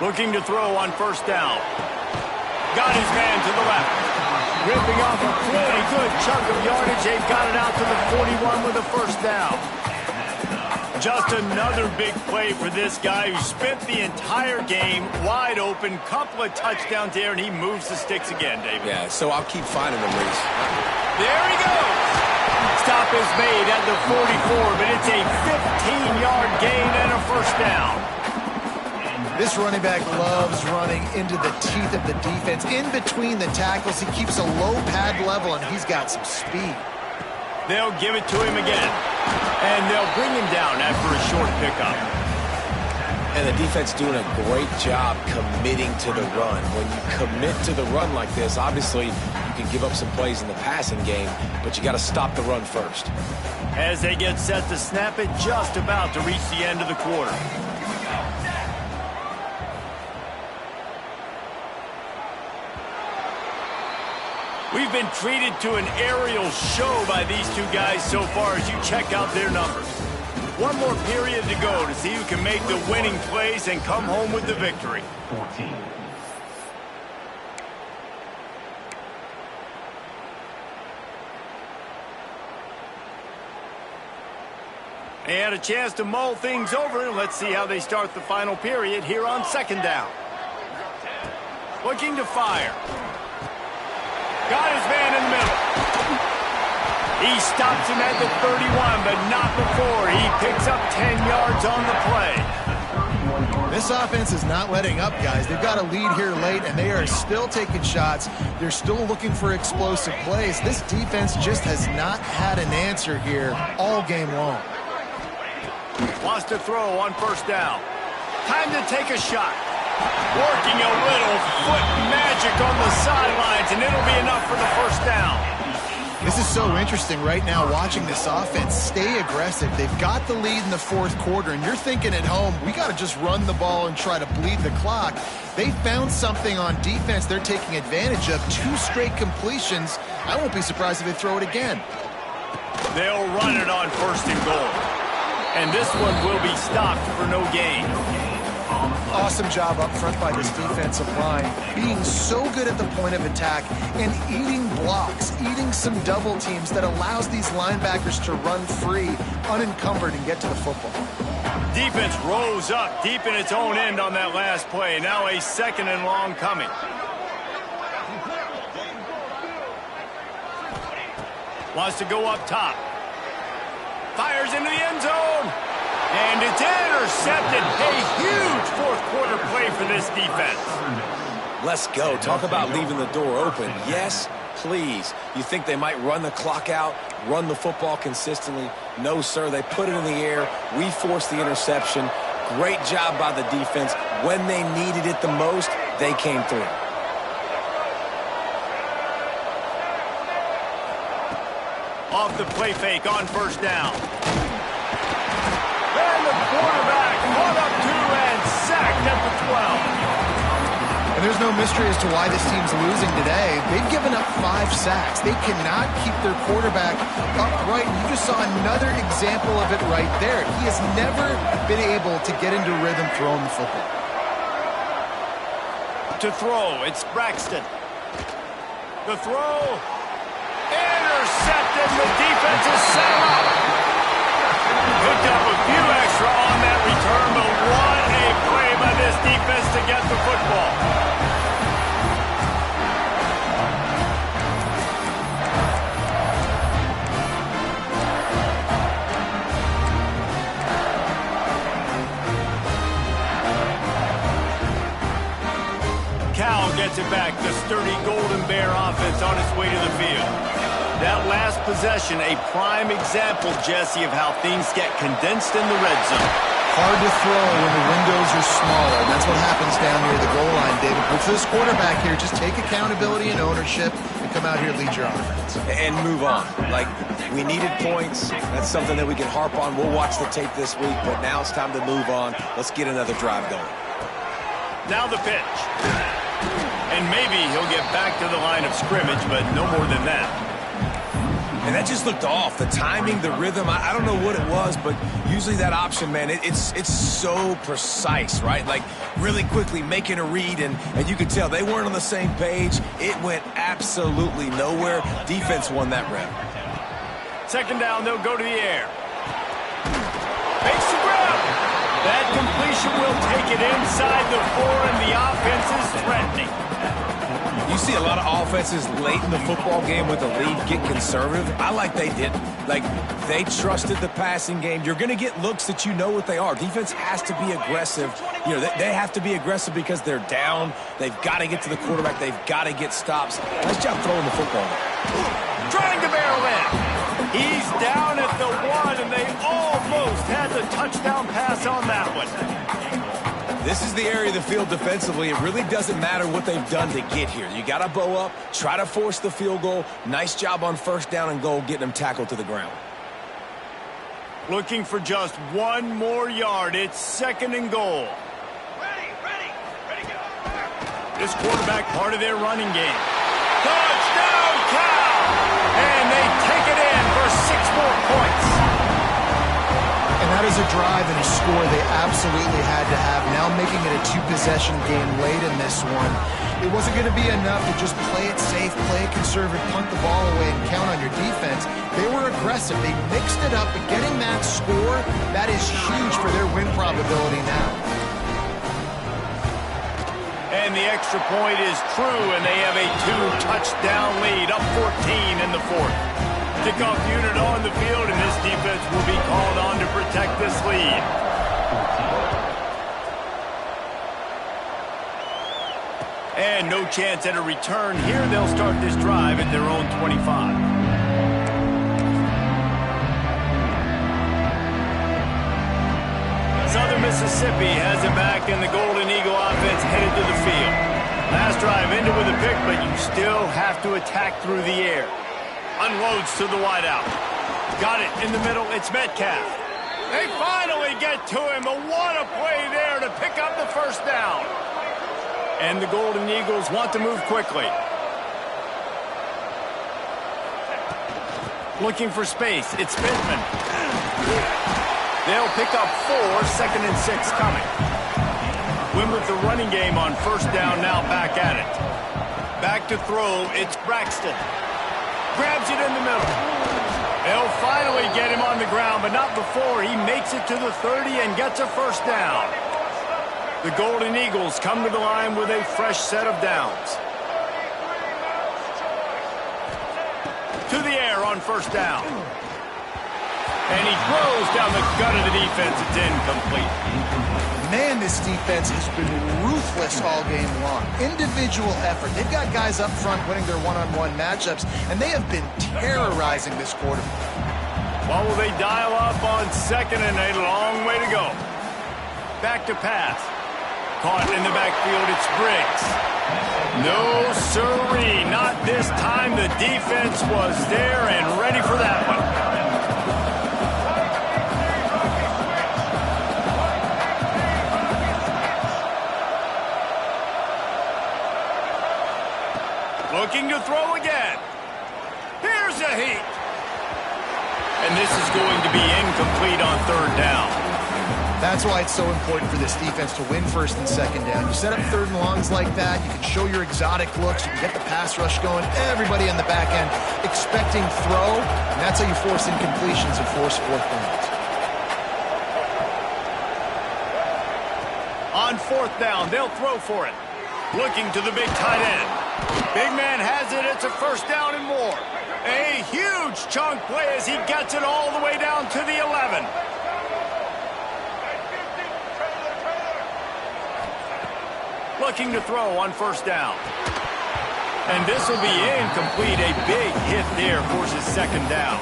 Speaker 1: Looking to throw on 1st down. Got his man to the left. Ripping off a pretty good chunk of yardage. They've got it out to the 41 with a 1st down. Just another big play for this guy who spent the entire game wide open. Couple of touchdowns there, and he moves the sticks again, David.
Speaker 2: Yeah, so I'll keep finding them, Reese.
Speaker 1: There he goes. Stop is made at the 44, but it's a 15-yard gain and a 1st down.
Speaker 3: This running back loves running into the teeth of the defense. In between the tackles, he keeps a low pad level, and he's got some speed.
Speaker 1: They'll give it to him again, and they'll bring him down after a short pickup.
Speaker 2: And the defense doing a great job committing to the run. When you commit to the run like this, obviously you can give up some plays in the passing game, but you got to stop the run first.
Speaker 1: As they get set to snap it, just about to reach the end of the quarter. We've been treated to an aerial show by these 2 guys so far as you check out their numbers. 1 more period to go to see who can make the winning plays and come home with the victory.
Speaker 5: 14.
Speaker 1: They had a chance to mull things over. Let's see how they start the final period here on 2nd down. Looking to fire. Got his man in the middle. He stops him at the 31, but not before. He picks up 10 yards on the play.
Speaker 3: This offense is not letting up, guys. They've got a lead here late, and they are still taking shots. They're still looking for explosive plays. This defense just has not had an answer here all game long.
Speaker 1: Wants to throw on 1st down. Time to take a shot. Working a little foot magic on the sidelines, and it'll be enough for the 1st down.
Speaker 3: This is so interesting right now, watching this offense stay aggressive. They've got the lead in the 4th quarter, and you're thinking at home, we got to just run the ball and try to bleed the clock. They found something on defense they're taking advantage of. 2 straight completions. I won't be surprised if they throw it again.
Speaker 1: They'll run it on 1st and goal. And this one will be stopped for no gain.
Speaker 3: Awesome job up front by this defensive line, being so good at the point of attack and eating blocks, eating some double teams that allows these linebackers to run free, unencumbered, and get to the football.
Speaker 1: Defense rose up deep in its own end on that last play. Now a 2nd and long coming. Wants to go up top. Fires into the end zone. And it's intercepted. A huge 4th quarter play for this defense.
Speaker 2: Let's go. Talk about leaving the door open. Yes, please. You think they might run the clock out, run the football consistently? No, sir. They put it in the air. We forced the interception. Great job by the defense. When they needed it the most, they came through.
Speaker 1: Off the play fake on 1st down. And the quarterback caught up to and sacked
Speaker 3: And there's no mystery as to why this team's losing today. They've given up 5 sacks. They cannot keep their quarterback upright. And you just saw another example of it right there. He has never been able to get into rhythm throwing the football.
Speaker 1: To throw, it's Braxton. The throw, intercepted. The defense is set up. Picked up a few extra on that return, but what a play by this defense to get the football. Cal gets it back. The sturdy Golden Bear offense on its way to the field. That last possession, a prime example, Jesse, of how things get condensed in the red zone.
Speaker 3: Hard to throw when the windows are smaller, and that's what happens down near the goal line, David. But for this quarterback here, just take accountability and ownership and come out here and lead your offense.
Speaker 2: And move on. Like, we needed points. That's something that we can harp on. We'll watch the tape this week, but now it's time to move on. Let's get another drive going.
Speaker 1: Now the pitch. And maybe he'll get back to the line of scrimmage, but no more than that.
Speaker 2: And that just looked off. The timing, the rhythm, I don't know what it was, but usually that option, man, it's so precise, right? Like, really quickly making a read, and you could tell they weren't on the same page. It went absolutely nowhere. Defense won that rep.
Speaker 1: Second down, they'll go to the air. Makes the grab. That completion will take it inside the 4, and the offense is threatening.
Speaker 2: You see a lot of offenses late in the football game with the lead get conservative. I like they didn't. Like, they trusted the passing game. You're going to get looks that you know what they are. Defense has to be aggressive. You know, they have to be aggressive because they're down. They've got to get to the quarterback. They've got to get stops. Nice job throwing the football.
Speaker 1: Trying to barrel in. He's down at the 1, and they almost had the touchdown pass on that one.
Speaker 2: This is the area of the field defensively. It really doesn't matter what they've done to get here. You got to bow up, try to force the field goal. Nice job on first down and goal, getting them tackled to the ground.
Speaker 1: Looking for just 1 more yard. It's 2nd and goal.
Speaker 4: Ready, go.
Speaker 1: This quarterback part of their running game. Touchdown, Cal! And they take it in for 6 more points.
Speaker 3: And that is a drive and a score they absolutely had to have. Now making it a 2-possession game late in this one. It wasn't going to be enough to just play it safe, play it conservative, punt the ball away, and count on your defense. They were aggressive. They mixed it up, but getting that score, that is huge for their win probability now.
Speaker 1: And the extra point is true, and they have a 2-touchdown lead, up 14 in the 4th. Kickoff unit on the field, and this defense will be called on to protect this lead. And no chance at a return here. They'll start this drive at their own 25. Southern Mississippi has it back, and the Golden Eagle offense headed to the field. Last drive ended with a pick, but you still have to attack through the air. Unloads to the wideout. Got it in the middle. It's Metcalf. They finally get to him, but what a play there to pick up the first down. And the Golden Eagles want to move quickly. Looking for space. It's Pittman. They'll pick up 4, 2nd and 6 coming. Win with the running game on first down, now back at it. Back to throw. It's Braxton. Grabs it in the middle. They'll finally get him on the ground, but not before he makes it to the 30 and gets a first down. The Golden Eagles come to the line with a fresh set of downs. To the air on first down. And he throws down the gut of the defense. It's incomplete.
Speaker 3: Man, this defense has been ruthless all game long. Individual effort. They've got guys up front winning their one-on-one matchups, and they have been terrorizing this quarterback.
Speaker 1: Well, will they dial up on 2nd and a long way to go? Back to pass. Caught in the backfield, it's Briggs. No siree, not this time. The defense was there and ready for that one. Looking to throw again. Here's a heat. And this is going to be incomplete on third down.
Speaker 3: That's why it's so important for this defense to win first and second down. You set up third and longs like that, you can show your exotic looks, you can get the pass rush going, everybody on the back end expecting throw, and that's how you force incompletions and force fourth downs.
Speaker 1: On fourth down, they'll throw for it. Looking to the big tight end. Big man has it, it's a first down and more. A huge chunk play as he gets it all the way down to the 11. Looking to throw on first down. And this will be incomplete. A big hit there forces second down.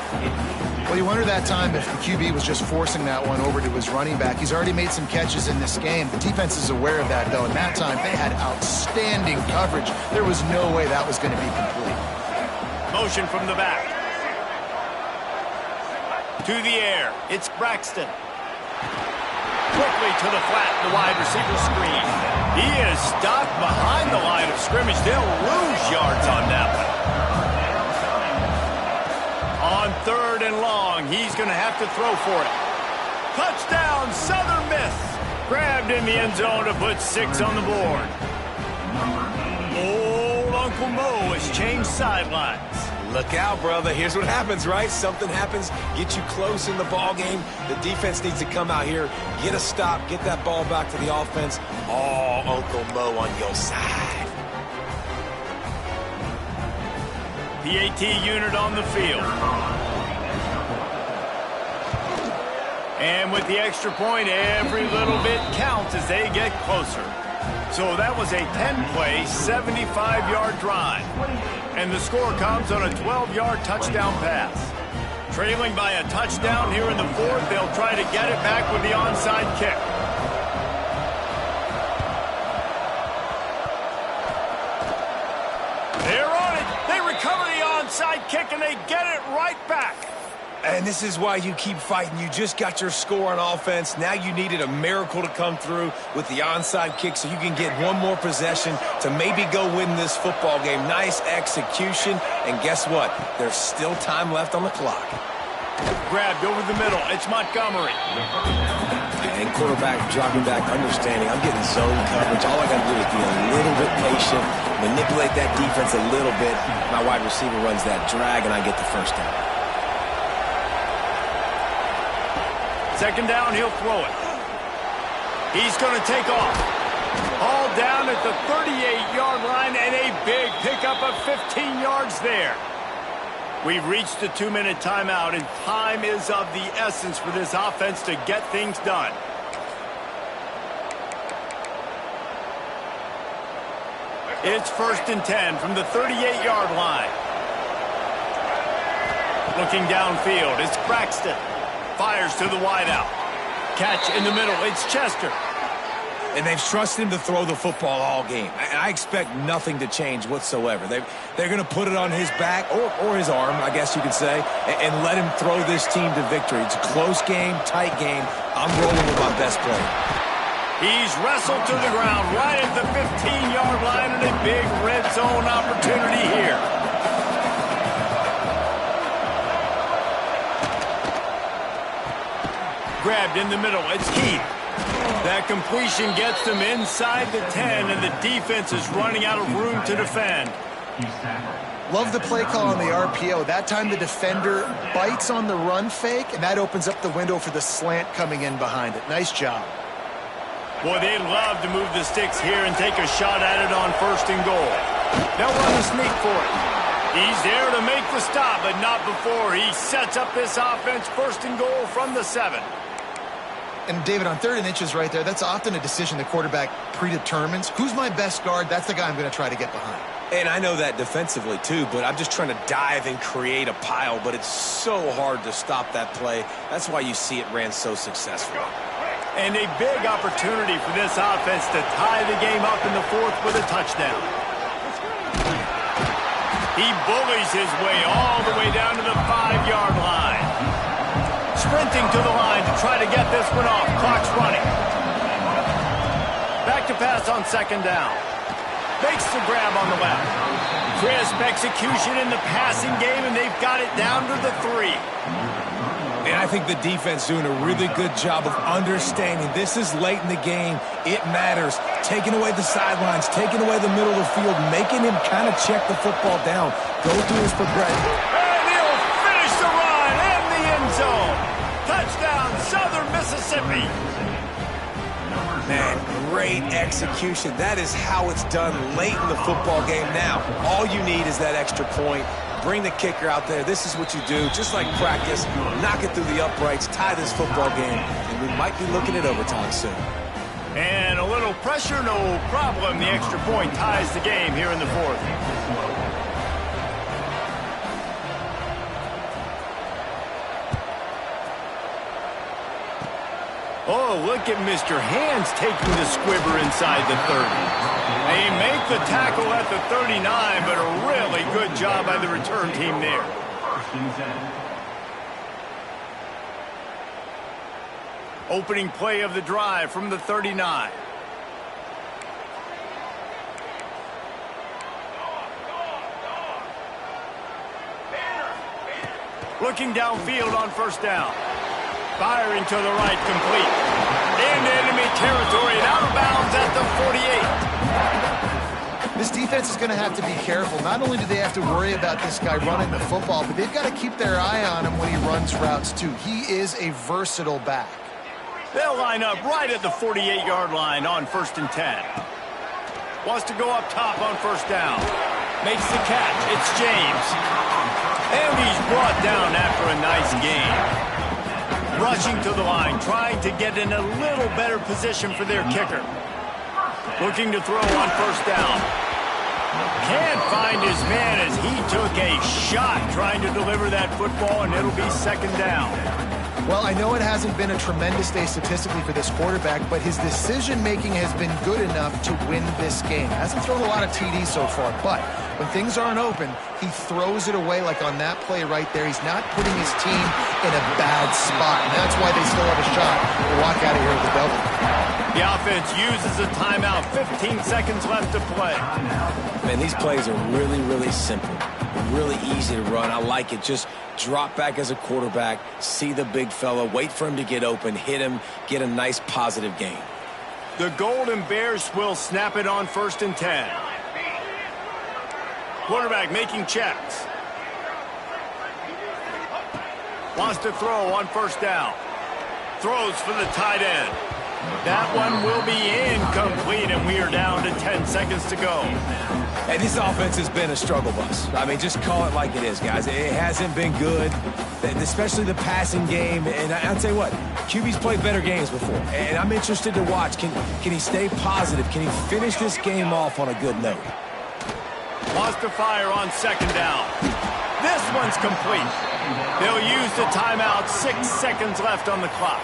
Speaker 3: Well, you wonder that time if the QB was just forcing that one over to his running back. He's already made some catches in this game. The defense is aware of that, though. And that time, they had outstanding coverage. There was no way that was going to be complete.
Speaker 1: Motion from the back. To the air. It's Braxton. Quickly to the flat, the wide receiver screen. He is stuck behind the line of scrimmage. They'll lose yards on that one. On third and long, he's going to have to throw for it. Touchdown, Southern Miss. Grabbed in the end zone to put 6 on the board. Old Uncle Mo has changed sidelines.
Speaker 2: Look out, brother. Here's what happens, right? Something happens, get you close in the ball game. The defense needs to come out here, get a stop, get that ball back to the offense. Oh, Uncle Mo on your side.
Speaker 1: PAT unit on the field. And with the extra point, every little bit counts as they get closer. So that was a 10-play, 75-yard drive. And the score comes on a 12-yard touchdown pass. Trailing by a touchdown here in the fourth, they'll try to get it back with the onside kick. They're on it. They recover the onside kick, and they get it right back.
Speaker 2: And this is why you keep fighting. You just got your score on offense. Now you needed a miracle to come through with the onside kick so you can get one more possession to maybe go win this football game. Nice execution. And guess what? There's still time left on the clock.
Speaker 1: Grabbed over the middle. It's Montgomery.
Speaker 2: And quarterback dropping back, understanding. I'm getting zone coverage. All I got to do is be a little bit patient, manipulate that defense a little bit. My wide receiver runs that drag, and I get the first down.
Speaker 1: Second down, he'll throw it. He's going to take off. All down at the 38-yard line, and a big pickup of 15 yards there. We've reached the 2-minute timeout, and time is of the essence for this offense to get things done. It's 1st and 10 from the 38-yard line. Looking downfield, it's Braxton. Fires to the wideout. Catch in the middle, it's Chester.
Speaker 2: And they've trusted him to throw the football all game. And I expect nothing to change whatsoever. They're going to put it on his back, or his arm, I guess you could say, and let him throw this team to victory. It's a close game, tight game. I'm rolling with my best player.
Speaker 1: He's wrestled to the ground right at the 15-yard line, and a big red zone opportunity here. Grabbed in the middle, it's Keith. That completion gets them inside the 10, and the defense is running out of room to defend.
Speaker 3: Love the play call on the RPO. That time the defender bites on the run fake, and that opens up the window for the slant coming in behind it. Nice job.
Speaker 1: Boy, they'd love to move the sticks here and take a shot at it on 1st and goal. They'll run a sneak for it. He's there to make the stop, but not before he sets up this offense. 1st and goal from the 7.
Speaker 3: And, David, on 3rd and inches right there, that's often a decision the quarterback predetermines. Who's my best guard? That's the guy I'm going to try to get behind.
Speaker 2: And I know that defensively, too, but I'm just trying to dive and create a pile, but it's so hard to stop that play. That's why you see it ran so successful.
Speaker 1: And a big opportunity for this offense to tie the game up in the 4th with a touchdown. He bullies his way all the way down to the 5-yard line. Sprinting to the line to try to get this one off. Clock's running. Back to pass on 2nd down. Makes the grab on the left. Crisp execution in the passing game, and they've got it down to the 3.
Speaker 2: And I think the defense doing a really good job of understanding this is late in the game. It matters. Taking away the sidelines, taking away the middle of the field, making him kind of check the football down, go through his progression.
Speaker 1: And he'll finish the run in the end zone. Touchdown, Southern Mississippi.
Speaker 2: Man, great execution. That is how it's done late in the football game now. All you need is that extra point. Bring the kicker out there. This is what you do. Just like practice, knock it through the uprights, tie this football game, and we might be looking at overtime soon.
Speaker 1: And a little pressure, no problem. The extra point ties the game here in the 4th. Oh, look at Mr. Hands taking the squibber inside the 30. They make the tackle at the 39, but a really good job by the return team there. Opening play of the drive from the 39. Looking downfield on first down. Firing to the right, complete. Into enemy territory and out of bounds at the 48.
Speaker 3: This defense is going to have to be careful. Not only do they have to worry about this guy running the football, but they've got to keep their eye on him when he runs routes too. He is a versatile back.
Speaker 1: They'll line up right at the 48-yard line on 1st and 10. Wants to go up top on first down. Makes the catch. It's James. And he's brought down after a nice gain. Rushing to the line, trying to get in a little better position for their kicker. Looking to throw on first down. Can't find his man as he took a shot trying to deliver that football, and it'll be 2nd down.
Speaker 3: Well, I know it hasn't been a tremendous day statistically for this quarterback, but his decision-making has been good enough to win this game. Hasn't thrown a lot of TDs so far, but when things aren't open, he throws it away like on that play right there. He's not putting his team in a bad spot, and that's why they still have a shot to walk out of here with the double.
Speaker 1: The offense uses a timeout. 15 seconds left to play.
Speaker 2: Man, these plays are really, really simple. Really easy to run. I like it. Just drop back as a quarterback, see the big fella, wait for him to get open, hit him, get a nice positive gain.
Speaker 1: The Golden Bears will snap it on 1st and 10. Quarterback making checks. Wants to throw on first down. Throws for the tight end. That one will be incomplete, and we are down to 10 seconds to go.
Speaker 2: And this offense has been a struggle bus. I mean, just call it like it is, guys. It hasn't been good, especially the passing game. And I'll tell you what, QB's played better games before. And I'm interested to watch. Can he stay positive? Can he finish this game off on a good note?
Speaker 1: Wants to fire on 2nd down. This one's complete. They'll use the timeout. 6 seconds left on the clock.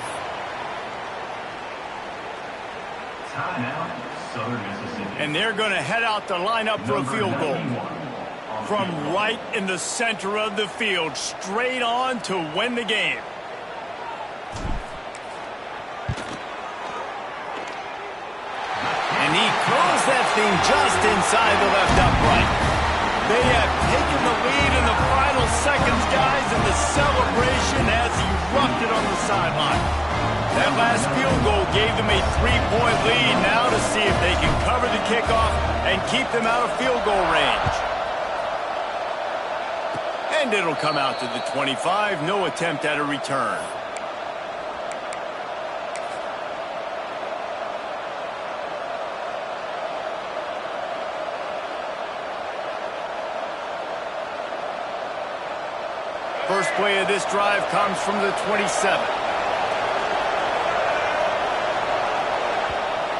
Speaker 5: Timeout, Southern Mississippi.
Speaker 1: And they're going to head out to line up for a field goal. From right in the center of the field, straight on to win the game. And he throws that thing just inside the left upright. They have taken the lead in the final seconds, guys, and the celebration has erupted on the sideline. That last field goal gave them a 3-point lead. Now to see if they can cover the kickoff and keep them out of field goal range. And it'll come out to the 25. No attempt at a return. First play of this drive comes from the 27.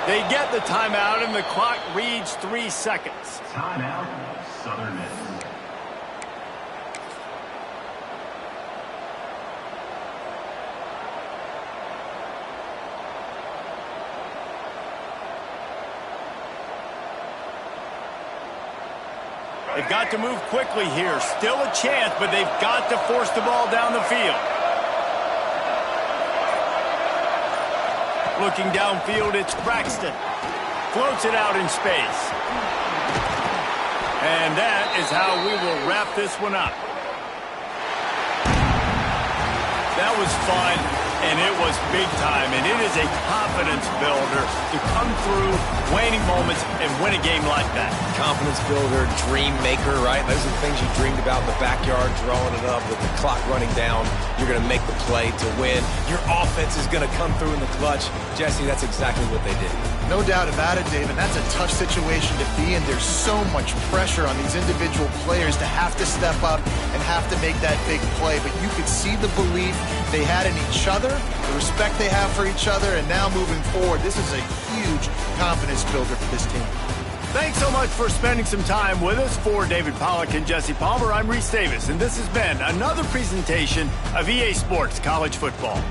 Speaker 1: They get the timeout, and the clock reads 3 seconds.
Speaker 5: Timeout, Southern Miss.
Speaker 1: They've got to move quickly here. Still a chance, but they've got to force the ball down the field. Looking downfield, it's Braxton. Floats it out in space. And that is how we will wrap this one up. That was fun, and it was big time, and it is a confidence builder to come through waning moments and win a game like that.
Speaker 2: Confidence builder, dream maker, right? Those are the things you dreamed about in the backyard, drawing it up with the clock running down. You're going to make the play to win. Your offense is going to come through in the clutch. Jesse, that's exactly what they did.
Speaker 3: No doubt about it, Dave, and that's a tough situation to be in. There's so much pressure on these individual players to have to step up and have to make that big play, but you could see the belief they had in each other, the respect they have for each other, and now moving forward, this is a huge confidence builder for this team.
Speaker 1: Thanks so much for spending some time with us. For David Pollack and Jesse Palmer, I'm Reese Davis, and this has been another presentation of EA Sports College Football.